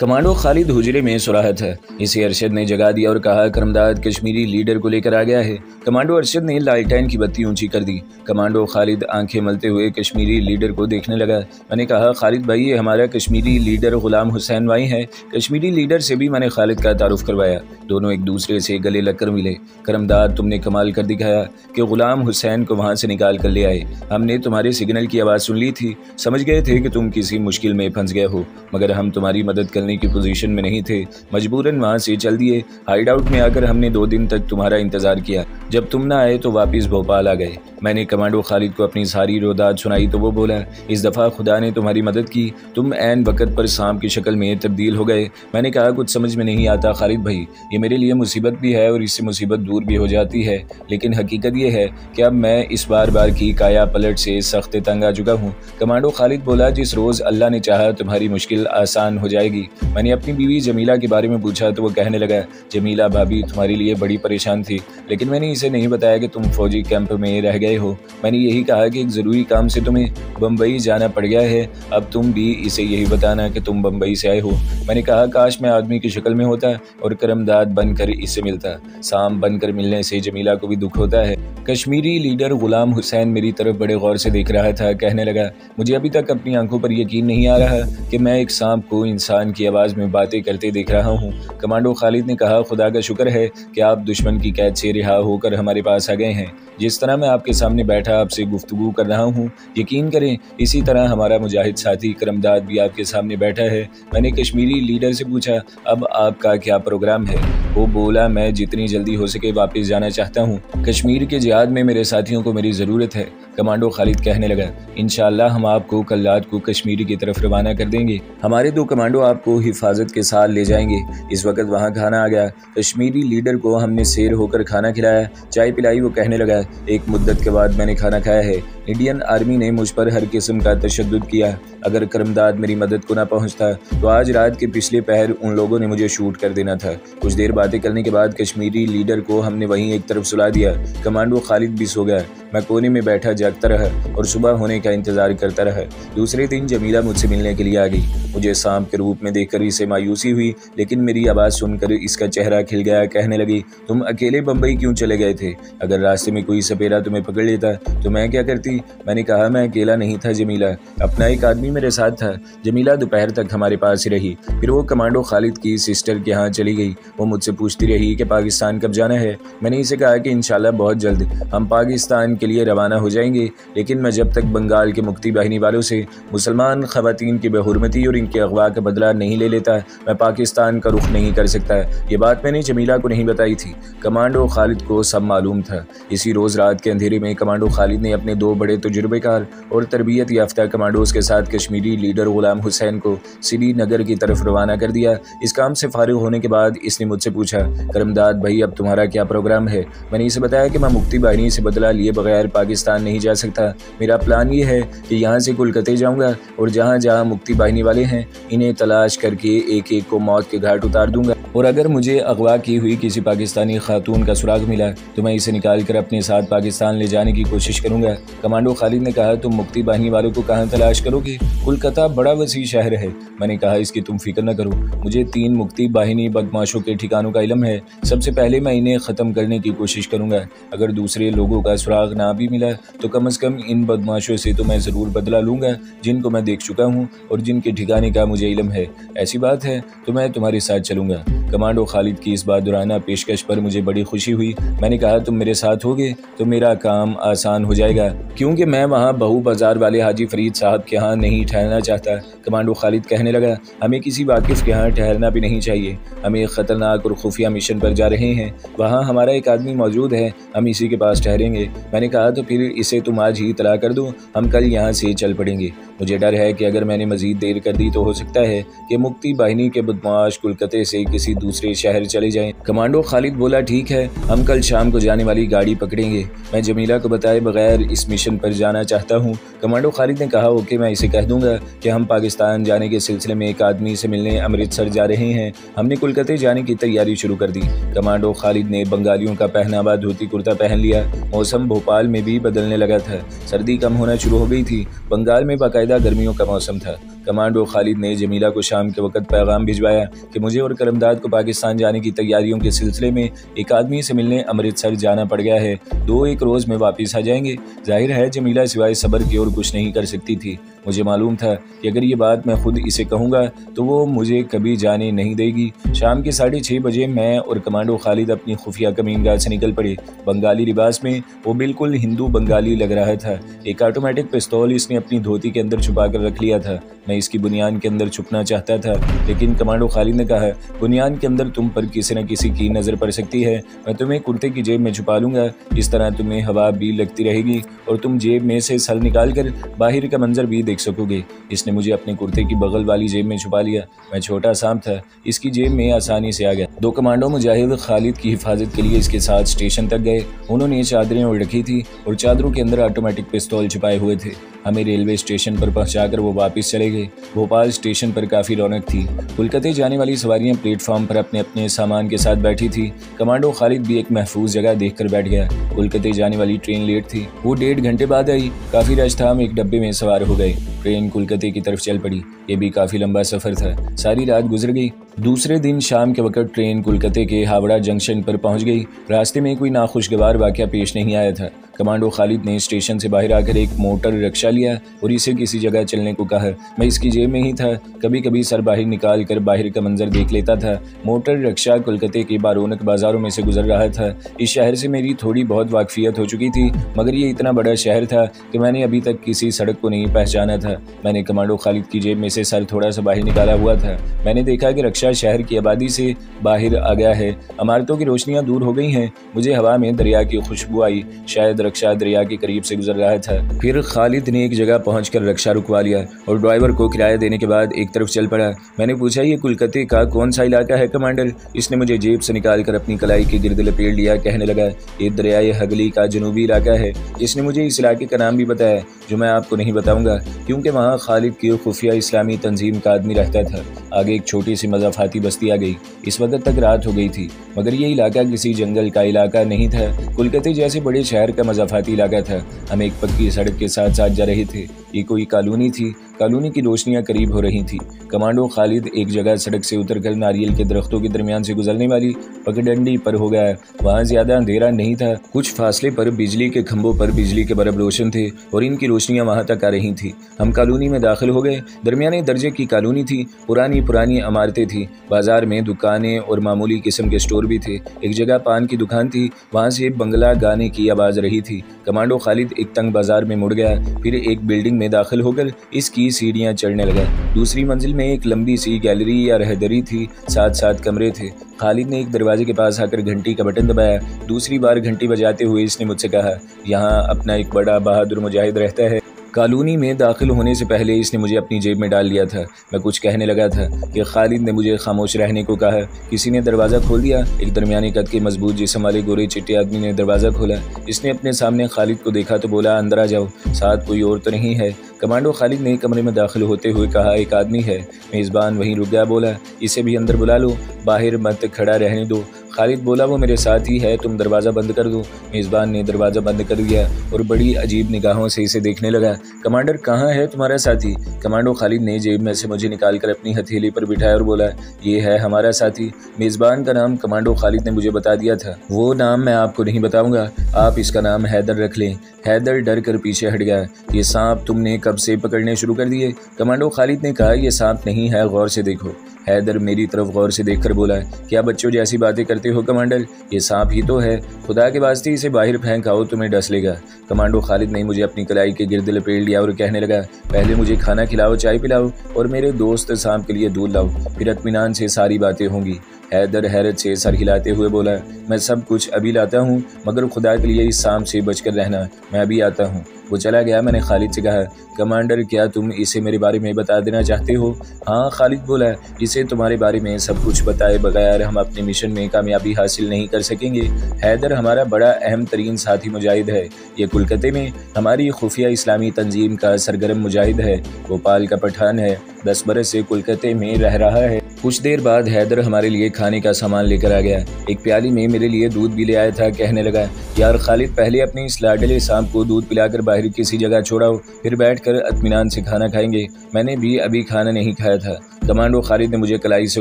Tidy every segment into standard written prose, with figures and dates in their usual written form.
Commando Khalid हुजरे में सुराहत है। इसे अरशद ने जगा दिया और कहा करमदाद कश्मीरी लीडर को लेकर आ गया है। कमांडो अरशद ने लालटेन की बत्ती ऊंची कर दी। कमांडो खालिद आंखें मलते हुए कश्मीरी लीडर को देखने लगा। मैंने कहा खालिद भाई, ये हमारा कश्मीरी लीडर गुलाम हुसैन भाई है। कश्मीरी लीडर से भी मैंने खालिद का तारुफ करवाया। दोनों एक दूसरे से गले लगकर मिले। करमदाद, तुमने कमाल कर दिखाया कि गुलाम हुसैन को वहाँ से निकाल कर ले आए। हमने तुम्हारे सिग्नल की आवाज़ सुन ली थी, समझ गए थे कि तुम किसी मुश्किल में फंस गए हो, मगर हम तुम्हारी मदद करने की पोजीशन में नहीं थे। मजबूरन वहां से चल दिए। हाइड आउट में आकर हमने 2 दिन तक तुम्हारा इंतजार किया। जब तुम ना आए तो वापस भोपाल आ गए। मैंने कमांडो खालिद को अपनी सारी रोदात सुनाई तो वो बोला, इस दफ़ा खुदा ने तुम्हारी मदद की, तुम ऐन वक़्त पर सांप की शक्ल में तब्दील हो गए। मैंने कहा कुछ समझ में नहीं आता खालिद भाई, ये मेरे लिए मुसीबत भी है और इससे मुसीबत दूर भी हो जाती है, लेकिन हकीकत ये है कि अब मैं इस बार की काया पलट से सख्त तंग आ चुका हूँ। कमांडो खालिद बोला, जिस रोज़ अल्लाह ने चाहा तुम्हारी मुश्किल आसान हो जाएगी। मैंने अपनी बीवी जमीला के बारे में पूछा तो वो कहने लगा, जमीला भाभी तुम्हारे लिए बड़ी परेशान थी, लेकिन मैंने इसे नहीं बताया कि तुम फौजी कैंप में रह गए हो। मैंने यही कहा कि एक ज़रूरी काम से तुम्हें बम्बई जाना पड़ गया है। अब तुम भी इसे यही बताना कि तुम बम्बई से आए हो। मैंने कहा काश मैं आदमी की शक्ल में होता और करमदाद बनकर इससे मिलता। सांप बनकर मिलने से जमीला को भी दुख होता है। कश्मीरी लीडर गुलाम हुसैन मेरी तरफ बड़े गौर से देख रहा था। कहने लगा, मुझे अभी तक अपनी आंखों पर यकीन नहीं आ रहा कि मैं एक सांप को इंसान की आवाज़ में बातें करते देख रहा हूँ। कमांडो खालिद ने कहा, खुदा का शुक्र है कि आप दुश्मन की कैद से रिहा होकर हमारे पास आ गए हैं। जिस तरह मैं आपके सामने बैठा आपसे गुफ्तगू कर रहा हूँ, यकीन करें इसी तरह हमारा मुजाहिद साथी करमदाद भी आपके सामने बैठा है। मैंने कश्मीरी लीडर से पूछा, अब आपका क्या प्रोग्राम है? वो बोला, मैं जितनी जल्दी हो सके वापस जाना चाहता हूँ। कश्मीर के जिहाद में मेरे साथियों को मेरी ज़रूरत है। कमांडो खालिद कहने लगा, इंशाअल्लाह हम आपको कल रात को कश्मीर की तरफ रवाना कर देंगे। हमारे 2 कमांडो आपको हिफाजत के साथ ले जाएंगे। इस वक्त वहाँ खाना आ गया। कश्मीरी लीडर को हमने सैर होकर खाना खिलाया, चाय पिलाई। वो कहने लगा, एक मुद्दत के बाद मैंने खाना खाया है। इंडियन आर्मी ने मुझ पर हर किस्म का तशद्दुद किया। अगर करमदाद मेरी मदद को ना पहुंचता तो आज रात के पिछले पहर उन लोगों ने मुझे शूट कर देना था। कुछ देर बातें करने के बाद कश्मीरी लीडर को हमने वहीं एक तरफ सुला दिया। कमांडो खालिद भी सो गया। मैं कोने में बैठा जागता रहा और सुबह होने का इंतजार करता रहा। दूसरे दिन जमीला मुझसे मिलने के लिए आ गई। मुझे सांप के रूप में देखकर इसे मायूसी हुई, लेकिन मेरी आवाज़ सुनकर इसका चेहरा खिल गया। कहने लगी, तुम अकेले बम्बई क्यों चले गए थे? अगर रास्ते में कोई सपेरा तुम्हें पकड़ लेता तो मैं क्या करती? मैंने कहा, मैं अकेला नहीं था जमीला, अपना एक आदमी मेरे साथ था। जमीला दोपहर तक हमारे पास ही रही। फिर वो कमांडो खालिद की सिस्टर के यहाँ चली गई। वो मुझसे पूछती रही कि पाकिस्तान कब जाना है। मैंने इसे कहा कि इंशाल्लाह बहुत जल्द हम पाकिस्तान के लिए रवाना हो जाएंगे, लेकिन मैं जब तक बंगाल के मुक्ति बाहिनी वालों से मुसलमान खवातीन की बेहुरमती और इनके अगवा का बदला नहीं ले लेता, मैं पाकिस्तान का रुख नहीं कर सकता। ये बात मैंने जमीला को नहीं बताई थी। कमांडो खालिद को सब मालूम था। इसी रोज़ रात के अंधेरे में कमांडो खालिद ने अपने 2 बड़े तजुर्बेकार और तरबियत याफ्ता कमांडोज के साथ कश्मीरी लीडर गुलाम हुसैन को श्रीनगर की तरफ रवाना कर दिया। इस काम से फारिग होने के बाद इसने मुझसे पूछा, करमदाद भाई अब तुम्हारा क्या प्रोग्राम है? मैंने इसे बताया कि मैं मुक्ति बाहिनी से बदला लिए बगैर पाकिस्तान नहीं जा सकता। मेरा प्लान ये है कि यहाँ से कोलकाता जाऊँगा और जहाँ जहाँ मुक्ति बाहिनी वाले हैं इन्हें तलाश करके एक एक को मौत के घाट उतार दूंगा, और अगर मुझे अगवा की हुई किसी पाकिस्तानी खातून का सुराग मिला तो मैं इसे निकाल कर अपने साथ पाकिस्तान ले जाने की कोशिश करूंगा। कमांडो खालिद ने कहा, तुम मुक्ति बाहिनी वालों को कहाँ तलाश करोगे? कोलकाता बड़ा वसी शहर है। मैंने कहा, इसकी तुम फिक्र न करो, मुझे 3 मुक्ति बाहिनी बदमाशों के ठिकानों का इल्म है। सबसे पहले मैं इन्हें ख़त्म करने की कोशिश करूंगा। अगर दूसरे लोगों का सुराग ना भी मिला तो कम से कम इन बदमाशों से तो मैं ज़रूर बदला लूँगा, जिनको मैं देख चुका हूँ और जिनके ठिकाने का मुझे इल्म है। ऐसी बात है तो मैं तुम्हारे साथ चलूँगा। कमांडो खालिद की इस बहादुराना पेशकश पर मुझे बड़ी खुशी हुई। मैंने कहा, तुम मेरे साथ होगे तो मेरा काम आसान हो जाएगा, क्योंकि मैं वहाँ बहू बाजार वाले हाजी फरीद साहब के यहाँ नहीं ठहरना चाहता। कमांडो खालिद कहने लगा, हमें किसी वाकिफ़ के यहाँ ठहरना भी नहीं चाहिए। हम एक ख़तरनाक और खुफिया मिशन पर जा रहे हैं। वहाँ हमारा एक आदमी मौजूद है, हम इसी के पास ठहरेंगे। मैंने कहा, तो फिर इसे तुम आज ही इतला कर दो, हम कल यहाँ से चल पड़ेंगे। मुझे डर है कि अगर मैंने मज़ीद देर कर दी तो हो सकता है कि मुक्ति बाहिनी के बदमाश कोलकाता से किसी दूसरे शहर चले जाएं। कमांडो खालिद बोला, ठीक है, हम कल शाम को जाने वाली गाड़ी पकड़ेंगे। मैं जमीला को बताए बगैर इस मिशन पर जाना चाहता हूँ। कमांडो खालिद ने कहा, ओके, मैं इसे कह दूंगा कि हम पाकिस्तान जाने के सिलसिले में एक आदमी से मिलने अमृतसर जा रहे हैं। हमने कोलकाता जाने की तैयारी शुरू कर दी। कमांडो खालिद ने बंगालियों का पहनावा धोती कुर्ता पहन लिया। मौसम भोपाल में भी बदलने लगा था। सर्दी कम होना शुरू हो गई थी। बंगाल में बाकायदा गर्मियों का मौसम था। کمانڈو خالد نے جمیلہ کو شام کے وقت پیغام بھجوایا کہ مجھے اور کرمداد کو پاکستان جانے کی تیاریوں کے سلسلے میں ایک آدمی سے ملنے امرتسر جانا پڑ گیا ہے، 2-1 روز میں واپس آ جائیں گے۔ ظاہر ہے جمیلہ سوائے صبر کے اور کچھ نہیں کر سکتی تھی۔ مجھے معلوم تھا کہ اگر یہ بات میں خود اسے کہوں گا تو وہ مجھے کبھی جانے نہیں دے گی۔ شام کے 6:30 بجے میں اور کمانڈو خالد اپنی خفیہ کمینگاہ سے نکل پڑے۔ بنگالی لباس میں وہ بالکل ہندو بنگالی لگ رہا تھا۔ ایک آٹومیٹک پستول اس نے اپنی دھوتی کے اندر چھپا کر رکھ لیا تھا۔ میں اس کی بنیان کے اندر چھپنا چاہتا تھا، لیکن کمانڈو خالد نے کہا بنیان کے اندر تم پر کسی نہ کسی کی نظر پڑ سکتی ہے، میں تمہیں کرتے کی جیب میں چھپا لوں گا، اس طرح تمہیں ہوا بھی لگتی رہے گی اور تم جیب میں سے سر نکال کر باہر کا منظر بھی دیکھ سکو گے۔ اس نے مجھے اپنے کرتے کی بغل والی جیب میں چھپا لیا۔ میں چھوٹا سانپ تھا، اس کی جیب میں آسانی سے آ گیا۔ 2 کمانڈو مجاہد خالد کی حفاظت کے لیے اس کے ساتھ اسٹیشن تک گئے۔ انہوں نے چادریں اوڑھ رکھی تھی اور چادروں کے اندر آٹومیٹک پستول چھپائے ہوئے تھے۔ ہمیں ریلوے اسٹیشن پر پہنچا کر وہ واپس چلے گئے۔ بھوپال اسٹیشن پر کافی رونق تھی۔ کولکتہ جانے والی سواریاں پلیٹ فارم پر اپنے اپنے سامان کے ساتھ بیٹھی تھی۔ کمانڈو خالد بھی ایک محفوظ جگہ دیکھ کر بیٹھ گیا۔ کولکتہ جانے والی ٹرین لیٹ تھی، وہ 1.5 گھنٹے بعد آئی۔ کافی رش تھا، ہم ایک ڈبے میں سوار ہو گئے۔ ٹرین کولکتہ کی طرف چل پڑی۔ یہ بھی کافی لمبا سفر تھا، ساری رات گزر گئی۔ دوسرے دن شام کے وقت ٹرین کولکتہ کے ہاوڑہ جنکشن پر پہنچ گئی۔ راستے میں کوئی ناخوشگوار واقعہ پیش نہیں آیا تھا۔ کمانڈو خالد نے اسٹیشن سے باہر آ کر ایک موٹر رکشہ لیا اور اسے کسی جگہ چلنے کو کہا۔ میں اس کی جیب میں ہی تھا، کبھی کبھی سر باہر نکال کر باہر کا منظر دیکھ لیتا تھا۔ موٹر رکشہ کولکتہ کے بارونق بازاروں میں سے گزر رہا تھا۔ اس شہر سے میری تھوڑی بہت واقفیت ہو چکی تھی، مگر یہ اتنا بڑا شہر تھا کہ میں نے ابھی تک کسی سڑک کو نہیں پہچانا تھا۔ میں نے کمانڈو خالد کی جیب میں سے سر تھوڑا سا باہر نکالا ہوا تھا۔ میں نے دیکھا کہ رکشہ شہر کی آبادی سے باہر آ گیا ہے۔ عمارتوں کی روشنیاں دور ہو گئی ہیں۔ مجھے ہوا میں دریا کی خوشبو آئی، شاید رکشہ دریا کے قریب سے گزر رہا تھا۔ پھر خالد نے ایک جگہ پہنچ کر رکشہ رکوا لیا اور ڈرائیور کو کرایہ دینے کے بعد ایک طرف چل پڑا۔ میں نے پوچھا یہ کولکتہ کا کون سا علاقہ ہے کمانڈر؟ اس نے مجھے جیب سے نکال کر اپنی کلائی کے گرد لپیٹ لیا، کہنے لگا یہ دریائے ہگلی کا جنوبی علاقہ ہے۔ اس نے مجھے اس علاقے کا نام بھی بتایا جو میں آپ کو نہیں بتاؤں گا، کیونکہ وہاں خالد کی خفیہ اسلامی تنظیم کا آدمی رہتا تھا۔ آگے ایک چھوٹی سی مضافاتی بستی آ گئی۔ اس وقت تک رات ہو گئی تھی، مگر یہ علاقہ کسی جنگل کا علاقہ نہیں تھا، کولکتہ جیسے بڑے شہر کا مضافاتی علاقہ تھا۔ ہم ایک پکی سڑک کے ساتھ ساتھ جا رہے تھے۔ یہ کوئی کالونی تھی، کالونی کی روشنیاں قریب ہو رہی تھی۔ کمانڈو خالد ایک جگہ سڑک سے اتر کر ناریل کے درختوں کے درمیان سے گزرنے والی پگڈنڈی پر ہو گیا۔ وہاں زیادہ اندھیرا نہیں تھا، کچھ فاصلے پر بجلی کے کھمبوں پر بجلی کے بلب روشن تھے اور ان کی روشنیاں وہاں تک آ رہی تھیں۔ ہم کالونی میں داخل ہو گئے۔ درمیانے درجے کی کالونی تھی، پرانی عمارتیں تھیں، بازار میں دکانیں اور معمولی قسم کے سٹور بھی تھے۔ ایک جگہ پان کی دکان تھی، وہاں سے بنگلہ گانے کی آواز رہی تھی۔ کمانڈو خالد ایک تنگ بازار میں مڑ گیا، پھر ایک بلڈنگ میں داخل ہو کر اس کی سیڑھیاں چڑھنے لگا۔ دوسری منزل میں ایک لمبی سی گیلری یا رہدری تھی، ساتھ کمرے تھے۔ خالد نے ایک دروازے کے پاس آ کر گھنٹی کا بٹن دبایا۔ دوسری بار گھنٹی بجاتے ہوئے اس نے مجھ سے کہا یہاں اپنا ایک بڑا بہادر مجاہد رہتا ہے۔ کالونی میں داخل ہونے سے پہلے اس نے مجھے اپنی جیب میں ڈال لیا تھا۔ میں کچھ کہنے لگا تھا کہ خالد نے مجھے خاموش رہنے کو کہا۔ کسی نے دروازہ کھول دیا۔ ایک درمیانے قد کے مضبوط جسم والے گورے چٹے آدمی نے دروازہ کھولا۔ اس نے اپنے سامنے خالد کو دیکھا تو بولا اندر آ جاؤ، ساتھ کوئی اور تو نہیں ہے؟ کمانڈو خالد نے کمرے میں داخل ہوتے ہوئے کہا ایک آدمی ہے۔ میزبان وہیں رک گیا، بولا اسے بھی اندر بلا لو، باہر مت کھڑا رہنے دو۔ خالد بولا وہ میرے ساتھ ہی ہے، تم دروازہ بند کر دو۔ میزبان نے دروازہ بند کر دیا اور بڑی عجیب نگاہوں سے اسے دیکھنے لگا۔ کمانڈر کہاں ہے تمہارا ساتھی؟ کمانڈو خالد نے جیب میں سے مجھے نکال کر اپنی ہتھیلی پر بٹھایا اور بولا یہ ہے ہمارا ساتھی۔ میزبان کا نام کمانڈو خالد نے مجھے بتا دیا تھا، وہ نام میں آپ کو نہیں بتاؤں گا، آپ اس کا نام حیدر رکھ لیں۔ حیدر ڈر کر پیچھے ہٹ گیا۔ یہ سانپ تم نے کب سے پکڑنے شروع کر دیے؟ کمانڈو خالد نے کہا یہ سانپ نہیں ہے، غور سے دیکھو۔ حیدر میری طرف غور سے دیکھ کر بولا کیا بچوں جیسی باتیں کرتے ہو کمانڈر، یہ سانپ ہی تو ہے، خدا کے واسطے اسے باہر پھینک آؤ، تمہیں ڈس لے گا۔ کمانڈو خالد نے مجھے اپنی کلائی کے گرد لپیٹ لیا اور کہنے لگا پہلے مجھے کھانا کھلاؤ، چائے پلاؤ اور میرے دوست سانپ کے لیے دودھ لاؤ، پھر اطمینان سے ساری باتیں ہوں گی۔ حیدر حیرت سے سر ہلاتے ہوئے بولا میں سب کچھ ابھی لاتا ہوں، مگر خدا کے لیے اس سانپ سے بچ کر رہنا، میں ابھی آتا ہوں۔ وہ چلا گیا۔ میں نے خالد سے کہا کمانڈر کیا تم اسے میرے بارے میں بتا دینا چاہتے ہو؟ ہاں، خالد بولا اسے تمہارے بارے میں سب کچھ بتائے بغیر ہم اپنے مشن میں کامیابی حاصل نہیں کر سکیں گے۔ حیدر ہمارا بڑا اہم ترین ساتھی مجاہد ہے، یہ کولکتہ میں ہماری خفیہ اسلامی تنظیم کا سرگرم مجاہد ہے، بھوپال کا پٹھان ہے، 10 बरस से कोलकाता में रह रहा है। कुछ देर बाद हैदर हमारे लिए खाने का सामान लेकर आ गया। एक प्याली में मेरे लिए दूध भी ले आया था। कहने लगा, यार खालिद, पहले अपनी इस लाडले सांप को दूध पिलाकर बाहर किसी जगह छोड़ाओ, फिर बैठकर इत्मीनान से खाना खाएंगे। मैंने भी अभी खाना नहीं खाया था। कमांडो खालिद ने मुझे कलाई से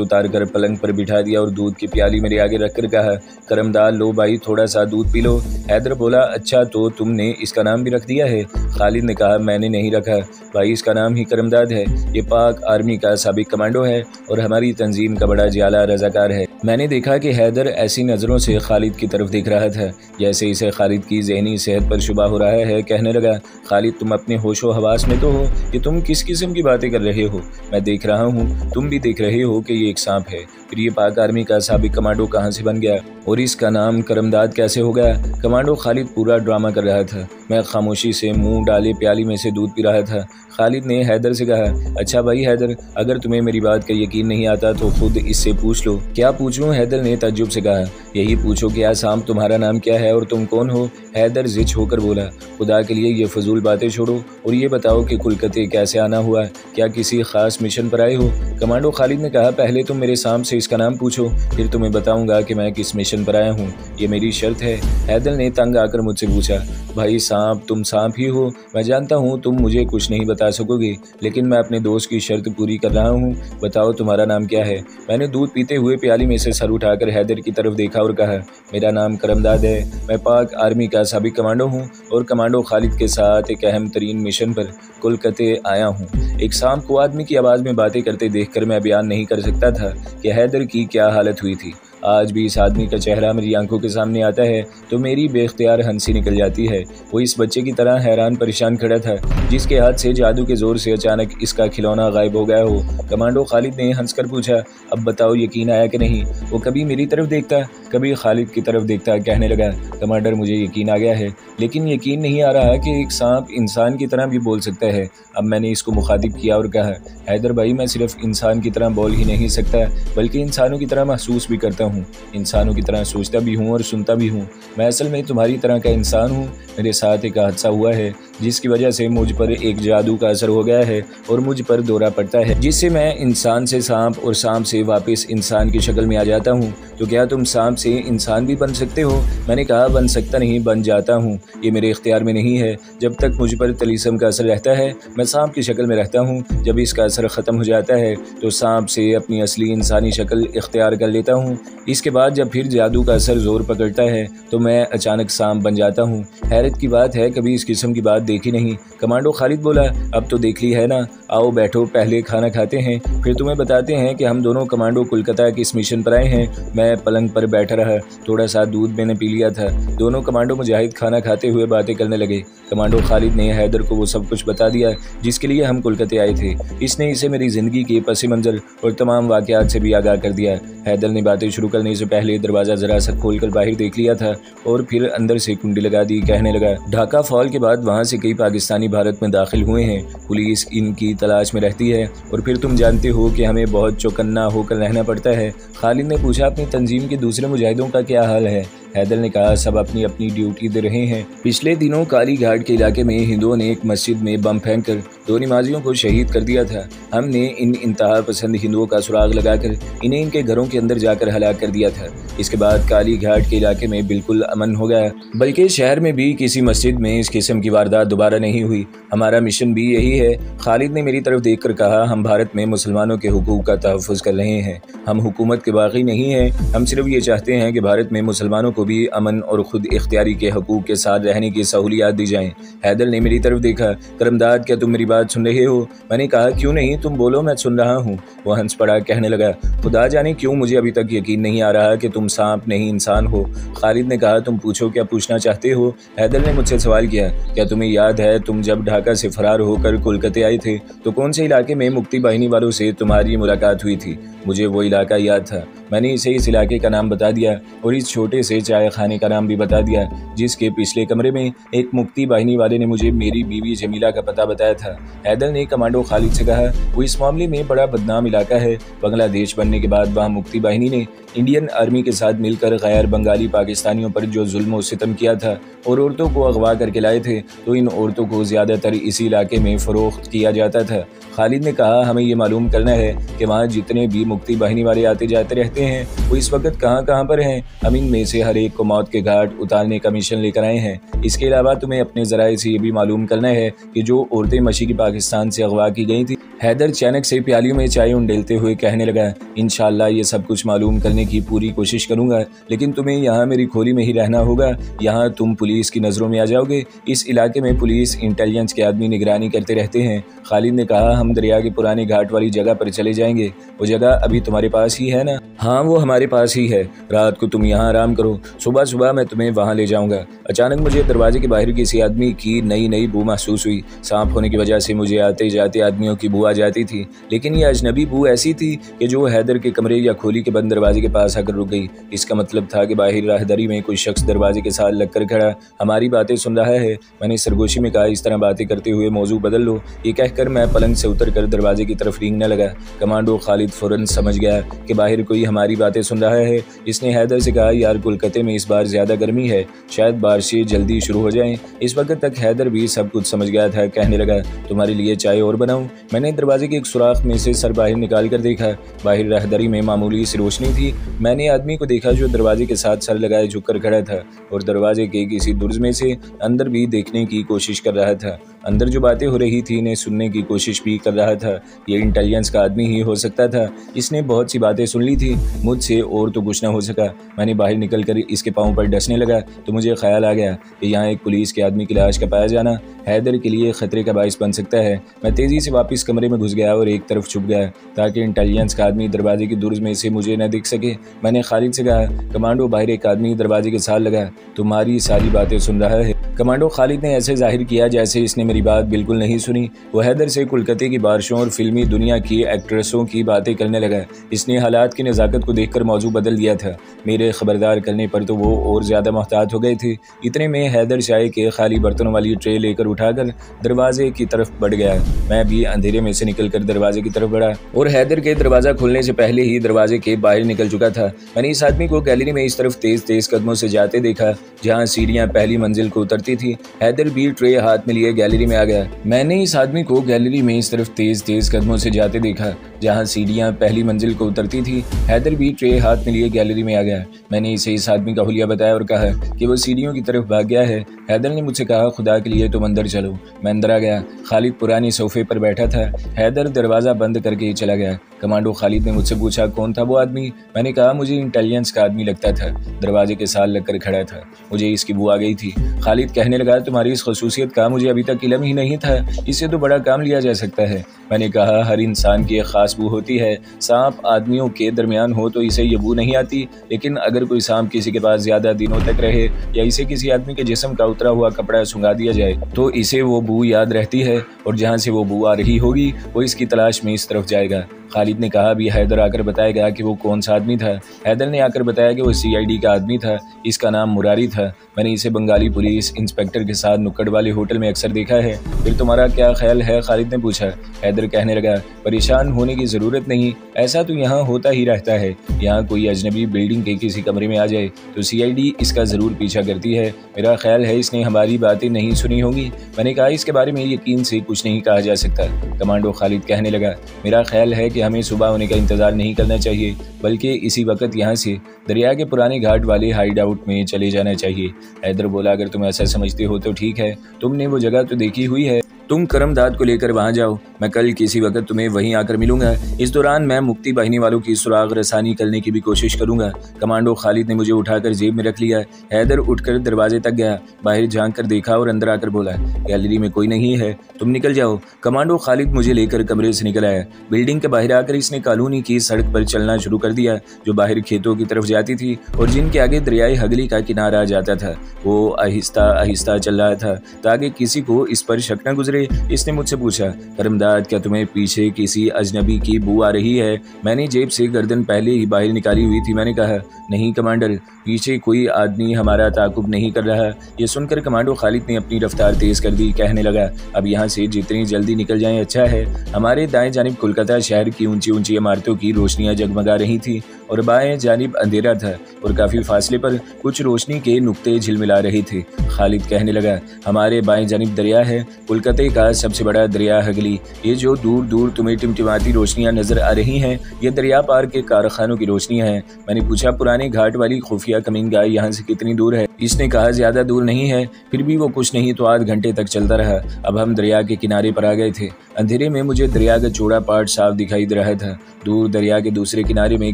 उतारकर पलंग पर बिठा दिया और दूध की प्याली मेरे आगे रखकर कहा, करमदाद, लो भाई थोड़ा सा दूध पी लो। हैदर बोला, अच्छा तो तुमने इसका नाम भी रख दिया है? खालिद ने कहा, मैंने नहीं रखा भाई, इसका नाम ही करमदाद है। ये पाक आर्मी का साबिक कमांडो है और हमारी तंजीम का बड़ा जियाला रजाकार है। मैंने देखा कि हैदर ऐसी नज़रों से खालिद की तरफ देख रहा था जैसे इसे खालिद की ज़हनी सेहत पर शुबा हो रहा है। कहने लगा, खालिद तुम अपने होशो हवास में तो हो कि तुम किस किस्म की बातें कर रहे हो? मैं देख रहा हूँ, तुम भी देख रहे हो कि ये एक सांप है। फिर ये पाक आर्मी का साबिक कमांडो कहाँ से बन गया और इसका नाम करमदाद कैसे हो गया? कमांडो खालिद पूरा ड्रामा कर रहा था। मैं खामोशी से मुंह डाले प्याली में से दूध पी रहा था। खालिद ने हैदर से कहा, अच्छा भाई हैदर, अगर तुम्हें मेरी बात का यकीन नहीं आता तो खुद इससे पूछ लो। क्या पूछूं? हैदर ने तज्जुब से कहा, यही पूछो कि या सांप तुम्हारा नाम क्या है और तुम कौन हो? हैदर जिच होकर बोला, खुदा के लिए ये फजूल बातें छोड़ो और ये बताओ कि कोलकाता कैसे आना हुआ? क्या किसी खास मिशन पर आए हो? कमांडो खालिद ने कहा, पहले तुम मेरे सांप से इसका नाम पूछो, फिर तुम्हें बताऊंगा कि मैं किस मिशन पर आया हूँ। ये मेरी शर्त है। हैदर ने तंग आकर मुझसे पूछा, भाई सांप, तुम सांप ही हो। मैं जानता हूँ तुम मुझे कुछ नहीं बता सकोगे, लेकिन मैं अपने दोस्त की शर्त पूरी कर रहा हूँ। बताओ तुम्हारा नाम क्या है? मैंने दूध पीते हुए प्याली में से सर उठाकर हैदर की तरफ देखा और कहा, मेरा नाम करमदाद है। मैं पाक आर्मी का साबिक कमांडो हूँ और कमांडो खालिद के साथ एक अहम तरीन मिशन पर कोलकाता आया हूँ। एक सांप को आदमी की आवाज़ में बातें करते देखकर मैं बयान नहीं कर सकता था कि हैदर की क्या हालत हुई थी। आज भी इस आदमी का चेहरा मेरी आंखों के सामने आता है तो मेरी बेख्तियार हंसी निकल जाती है। वो इस बच्चे की तरह हैरान परेशान खड़ा था जिसके हाथ से जादू के जोर से अचानक इसका खिलौना गायब हो गया हो। कमांडो खालिद ने हंसकर पूछा, अब बताओ यकीन आया कि नहीं? वो कभी मेरी तरफ देखता, कभी खालिद की तरफ देखता। कहने लगा, कमांडर मुझे यकीन आ गया है, लेकिन यकीन नहीं आ रहा कि एक सांप इंसान की तरह भी बोल सकता है। अब मैंने इसको मुखातिब किया और कहा, हैदर भाई, मैं सिर्फ इंसान की तरह बोल ही नहीं सकता बल्कि इंसानों की तरह महसूस भी करता हूँ, इंसानों की तरह सोचता भी हूँ और सुनता भी हूँ। मैं असल में तुम्हारी तरह का इंसान हूँ। मेरे साथ एक हादसा हुआ है जिसकी वजह से मुझ पर एक जादू का असर हो गया है और मुझ पर दौरा पड़ता है जिससे मैं इंसान से सांप और सांप से वापस इंसान की शक्ल में आ जाता हूँ। तो क्या तुम सांप से इंसान भी बन सकते हो? मैंने कहा, बन सकता नहीं, बन जाता हूँ। ये मेरे इख्तियार में नहीं है। जब तक मुझ पर तलीसम का असर रहता है मैं सांप की शक्ल में रहता हूँ। जब इसका असर ख़त्म हो जाता है तो सांप से अपनी असली इंसानी शक्ल इख्तियार कर लेता हूँ। इसके बाद जब फिर जादू का असर जोर पकड़ता है तो मैं अचानक सांप बन जाता हूँ। हैरत की बात है, कभी इस किस्म की बात देखी नहीं। कमांडो खालिद बोला, अब तो देख ली है ना, आओ बैठो, पहले खाना खाते हैं फिर तुम्हें बताते हैं कि हम दोनों कमांडो कोलकाता किस मिशन पर आए हैं। मैं पलंग पर बैठा रहा, थोड़ा सा दूध मैंने पी लिया था। दोनों कमांडो मुजाहिद खाना खाते हुए बातें करने लगे। कमांडो खालिद ने हैदर को वो सब कुछ बता दिया जिसके लिए हम कोलकाता आए थे। इसने इसे मेरी ज़िंदगी के पस मंज़र और तमाम वाक़यात से भी आगाह कर दिया। हैदर ने बातें शुरू करने से पहले दरवाज़ा ज़रा सा खोलकर बाहर देख लिया था और फिर अंदर से कुंडी लगा दी। कहने लगा, ढाका फॉल के बाद वहाँ से कई पाकिस्तानी भारत में दाखिल हुए हैं। पुलिस इनकी तलाश में रहती है और फिर तुम जानते हो कि हमें बहुत चौकन्ना होकर रहना पड़ता है। खालिद ने पूछा, अपनी तंजीम के दूसरे मुजाहिदों का क्या हाल है? हैदर ने कहा, सब अपनी अपनी ड्यूटी दे रहे हैं। पिछले दिनों काली घाट के इलाके में हिंदुओं ने एक मस्जिद में बम फेंककर 2 नमाजियों को शहीद कर दिया था। हमने इन इंतहा पसंद हिंदुओं का सुराग लगाकर इन्हें इनके घरों के अंदर जाकर हलाक कर दिया था। इसके बाद काली घाट के इलाके में बिल्कुल अमन हो गया, बल्कि शहर में भी किसी मस्जिद में इस किस्म की वारदात दोबारा नहीं हुई। हमारा मिशन भी यही है। खालिद ने मेरी तरफ देखकर कहा, हम भारत में मुसलमानों के हुकूक का तहफ़्फ़ुज़ कर रहे हैं। हम हुकूमत के बागी नहीं हैं। हम सिर्फ ये चाहते हैं कि भारत में मुसलमानों को भी अमन और खुद इख्तियारी के हकूक़ के साथ रहने की सहूलियात दी जाएँ। हैदर ने मेरी तरफ देखा, करमदाद, क्या तुम मेरी बात सुन रहे हो? मैंने कहा, क्यों नहीं, तुम बोलो, मैं सुन रहा हूँ। वो हंस पड़ा। कहने लगा, खुदा जाने क्यों मुझे अभी तक यकीन नहीं आ रहा कि तुम सांप नहीं इंसान हो। खालिद ने कहा, तुम पूछो, क्या पूछना चाहते हो? हैदर ने मुझसे सवाल किया, क्या तुम्हें याद है तुम जब ढाका से फरार होकर कोलकाता आए थे तो कौन से इलाके में मुक्ति बाहिनी वालों से तुम्हारी मुलाकात हुई थी? मुझे वो इलाका याद था। मैंने इसे इस इलाके का नाम बता दिया और इस छोटे से चाय खाने का नाम भी बता दिया जिसके पिछले कमरे में एक मुक्ति बाहिनी वाले ने मुझे मेरी बीवी जमीला का पता बताया था। हैदर ने कमांडो खालिद से कहा, वो इस मामले में बड़ा बदनाम इलाका है। बांग्लादेश बनने के बाद वहाँ मुक्ति बाहिनी ने इंडियन आर्मी के साथ मिलकर गैर बंगाली पाकिस्तानियों पर जो जुल्म और सितम किया था और औरतों को अगवा करके लाए थे, तो इन औरतों को ज़्यादातर इसी इलाके में फ़रोख्त किया जाता था। खालिद ने कहा, हमें ये मालूम करना है कि वहाँ जितने भी मुक्ति बाहिनी वाले आते जाते रहते हैं वो इस वक्त कहाँ कहाँ पर हैं। हम इनमें से हर एक को मौत के घाट उतारने का मिशन लेकर आए हैं। इसके अलावा तुम्हें अपने ज़राए से ये भी मालूम करना है कि जो औरतें मशरक़ी पाकिस्तान से अगवा की गई थी। हैदर अचानक से प्यालियों में चाय उंडेलते हुए कहने लगा, इंशाअल्लाह ये सब कुछ मालूम करने की पूरी कोशिश करूंगा, लेकिन तुम्हें यहाँ मेरी खोली में ही रहना होगा। यहाँ तुम पुलिस की नज़रों में आ जाओगे। इस इलाके में पुलिस इंटेलिजेंस के आदमी निगरानी करते रहते हैं। खालिद ने कहा, हम दरिया के पुराने घाट वाली जगह पर चले जाएंगे। वो जगह अभी तुम्हारे पास ही है ना? हाँ, वो हमारे पास ही है। रात को तुम यहाँ आराम करो, सुबह सुबह मैं तुम्हें वहाँ ले जाऊँगा। अचानक मुझे दरवाजे के बाहर किसी आदमी की नई बू महसूस हुई। सांप होने की वजह से मुझे आते जाते आदमियों की बू आ जाती थी, लेकिन ये अजनबी बू ऐसी थी कि जो हैदर के कमरे या खोली के बंद दरवाजे के पास आकर रुक गई। इसका मतलब था कि बाहर राहदारी में कोई शख्स दरवाजे के साथ लगकर खड़ा हमारी बातें सुन रहा है। मैंने सरगोशी में कहा, इस तरह बातें करते हुए मौजू बदल लो। ये कहकर मैं पलंग से उतरकर दरवाजे की तरफ रेंगने लगा। कमांडो खालिद फौरन समझ गया कि बाहर कोई हमारी बातें सुन रहा है। इसने हैदर से कहा, यार कोलकाता में इस बार ज़्यादा गर्मी है, शायद बारिशें जल्दी शुरू हो जाएं। इस वक्त तक हैदर भी सब कुछ समझ गया था। कहने लगा, तुम्हारे लिए चाय और बनाऊं? मैंने दरवाजे के एक सुराख में से सर बाहर निकाल कर देखा। बाहर राहदारी में मामूली सी रोशनी थी। मैंने आदमी को देखा जो दरवाजे के साथ सर लगाए झुककर खड़ा था और दरवाजे के किसी दुर्ज में से अंदर भी देखने की कोशिश कर रहा था। अंदर जो बातें हो रही थी इन्हें सुनने की कोशिश भी कर रहा था। ये इंटेलिजेंस का आदमी ही हो सकता था। इसने बहुत सी बातें सुन ली थी, मुझसे और तो कुछ न हो सका। मैंने बाहर निकलकर इसके पाँव पर डसने लगा तो मुझे ख्याल आ गया कि यहाँ एक पुलिस के आदमी की लाश का पाया जाना हैदर के लिए खतरे का बाइस बन सकता है। मैं तेज़ी से वापस कमरे में घुस गया और एक तरफ छुप गया ताकि इंटेलिजेंस का आदमी दरवाजे की दुर्ज में से मुझे न दिख सके। मैंने खालिद से कहा, कमांडो बाहर एक आदमी दरवाजे के साथ लगा, तुम्हारी सारी बातें सुन रहा है। कमांडो खालिद ने ऐसे जाहिर किया जैसे इसने मेरी बात बिल्कुल नहीं सुनी। वो हैदर से कोलकाता की बारिशों और फिल्मी दुनिया की एक्ट्रेसों की बातें करने लगा। इसने हालात की नज़ाकत को देखकर मौजू बदल दिया था। मेरे खबरदार करने पर तो वो और ज़्यादा मोहतात हो गए थे। इतने में हैदर चाय के खाली बर्तनों वाली ट्रे लेकर उठाकर दरवाजे की तरफ बढ़ गया। मैं भी अंधेरे में से निकलकर दरवाजे की तरफ बढ़ा और हैदर के दरवाज़ा खुलने से पहले ही दरवाजे के बाहर निकल चुका था। मैंने इस आदमी को गैलरी में इस तरफ तेज कदमों से जाते देखा जहाँ सीढ़ियाँ पहली मंजिल को उतरती थी। हैदर भी ट्रे हाथ में लिए गैलरी में आ गया। मैंने इस आदमी को गैलरी में इस तरफ तेज कदमों से जाते देखा जहाँ सीढ़ियाँ पहली मंजिल को उतरती थी। हैदर भी ट्रे हाथ में लिए गैलरी में आ गया। मैंने इसे इस आदमी का हुलिया बताया और कहा कि वो सीढ़ियों की तरफ भाग गया है। हैदर ने मुझसे कहा, खुदा के लिए तुम अंदर चलो। मैं अंदर आ गया। खालिद पुरानी सोफे पर बैठा था। हैदर दरवाज़ा बंद करके चला गया। कमांडो खालिद ने मुझसे पूछा, कौन था वो आदमी? मैंने कहा, मुझे इंटेलिजेंस का आदमी लगता था, दरवाजे के साथ लगकर खड़ा था, मुझे इसकी बू आ गई थी। खालिद कहने लगा, तुम्हारी इस खसूसियत का मुझे अभी तक इल्म ही नहीं था, इससे तो बड़ा काम लिया जा सकता है। मैंने कहा, हर इंसान की एक खास बू होती है। सांप आदमियों के दरमियान हो तो इसे ये बू नहीं आती, लेकिन अगर कोई सांप किसी के पास ज़्यादा दिनों तक रहे या इसे किसी आदमी के जिस्म का उतरा हुआ कपड़ा सुंघा दिया जाए तो इसे वो बू याद रहती है और जहाँ से वो बू आ रही होगी वो इसकी तलाश में इस तरफ जाएगा। खालिद ने कहा, अभी हैदर आकर बताएगा कि वो कौन सा आदमी था। हैदर ने आकर बताया कि वो CID का आदमी था, इसका नाम मुरारी था। मैंने इसे बंगाली पुलिस इंस्पेक्टर के साथ नुक्कड़ वाले होटल में अक्सर देखा है। फिर तुम्हारा क्या ख्याल है? खालिद ने पूछा। हैदर कहने लगा, परेशान होने की ज़रूरत नहीं, ऐसा तो यहाँ होता ही रहता है। यहाँ कोई अजनबी बिल्डिंग के किसी कमरे में आ जाए तो CID इसका ज़रूर पीछा करती है। मेरा ख्याल है इसने हमारी बातें नहीं सुनी होंगी। मैंने कहा, इसके बारे में यकीन से कुछ नहीं कहा जा सकता। कमांडो खालिद कहने लगा, मेरा ख्याल है कि हमें सुबह होने का इंतज़ार नहीं करना चाहिए, बल्कि इसी वक्त यहाँ से दरिया के पुराने घाट वाले हाइड आउट में चले जाना चाहिए। हैदर बोला, अगर तुम ऐसा समझते हो तो ठीक है, तुमने वो जगह तो देखी हुई है, तुम करमदाद को लेकर वहाँ जाओ, मैं कल किसी वक्त तुम्हें वहीं आकर मिलूंगा। इस दौरान मैं मुक्ति बाहिनी वालों की सुराग रसानी करने की भी कोशिश करूंगा। कमांडो खालिद ने मुझे उठाकर जेब में रख लिया। हैदर उठकर दरवाजे तक गया, बाहर झांक कर देखा और अंदर आकर बोला, गैलरी में कोई नहीं है, तुम निकल जाओ। कमांडो खालिद मुझे लेकर कमरे से निकल आया। बिल्डिंग के बाहर आकर इसने कॉलोनी की सड़क पर चलना शुरू कर दिया जो बाहर खेतों की तरफ जाती थी और जिनके आगे दरियाई हगली का किनारा जाता था। वो आहिस्ता आहिस्ता चल रहा था ताकि किसी को इस पर शक न गुजरे। पहले इसने मुझसे पूछा, करमदाद क्या तुम्हें पीछे किसी अजनबी की बू आ रही है? मैंने जेब से गर्दन पहले ही बाहर निकाली हुई थी। मैंने कहा, नहीं कमांडर, पीछे कोई आदमी हमारा ताकुब नहीं कर रहा। ये सुनकर कमांडो खालिद ने अपनी रफ्तार तेज कर दी। कहने लगा, अब यहाँ से जितनी जल्दी निकल जाएं अच्छा है। हमारे दाएं जानिब कोलकाता शहर की ऊंची ऊंची इमारतों की रोशनियां जगमगा रही थी और बाएं जानिब अंधेरा था और काफी फासले पर कुछ रोशनी के नुक्ते झिलमिला रहे थे। खालिद कहने लगा, हमारे बाएं जानिब दरिया है, कोलकाता का सबसे बड़ा दरिया हगली। ये जो दूर दूर तुम्हें टिमटिमाती रोशनियां नजर आ रही हैं, ये दरिया पार के कारखानों की रोशनियां हैं। मैंने पूछा, पुराने घाट वाली खुफिया कमीनगाह यहाँ से कितनी दूर है? इसने कहा, ज्यादा दूर नहीं है। फिर भी वो कुछ नहीं तो आध घंटे तक चलता रहा। अब हम दरिया के किनारे पर आ गए थे। अंधेरे में मुझे दरिया का चौड़ा पार्ट साफ दिखाई दे रहा था। दूर दरिया के दूसरे किनारे में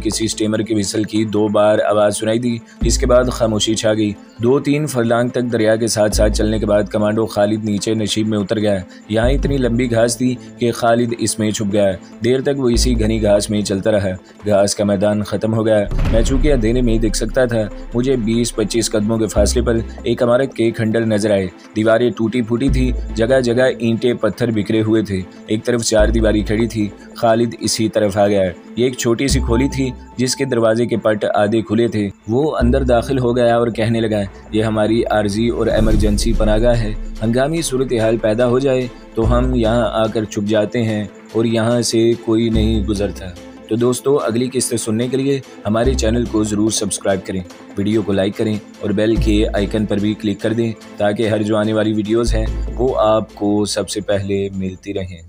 किसी स्टीमर के विसल की 2 बार आवाज सुनाई दी। इसके बाद खामोशी छा गई। 2-3 फरलांग तक दरिया के साथ साथ चलने के बाद कमांडो खालिद नीचे नशीब में उतर गया। यहाँ इतनी लंबी घास थी कि खालिद इसमें छुप गया। देर तक वो इसी घनी घास में चलता रहा। घास का मैदान खत्म हो गया। मैं चूंकि अंधेरे में देख सकता था, मुझे 20-25 कदमों के फासले पर एक इमारत के खंडर नजर आए। दीवारें टूटी फूटी थी, जगह जगह ईंटें पत्थर बिखरे हुए थे। एक तरफ 4 दीवारी खड़ी थी। खालिद इसी तरफ आ गया। ये एक छोटी सी खोली थी जिसके दरवाजे के पट आधे खुले थे। वो अंदर दाखिल हो गया और कहने लगा, ये हमारी आर्जी और एमरजेंसी पनाहगाह है। हंगामी सूरत हाल पैदा हो जाए तो हम यहाँ आकर छुप जाते हैं और यहाँ से कोई नहीं गुजरता। तो दोस्तों, अगली किस्तें सुनने के लिए हमारे चैनल को ज़रूर सब्सक्राइब करें, वीडियो को लाइक करें और बेल के आइकन पर भी क्लिक कर दें ताकि हर जो आने वाली वीडियोज़ हैं वो आपको सबसे पहले मिलती रहें।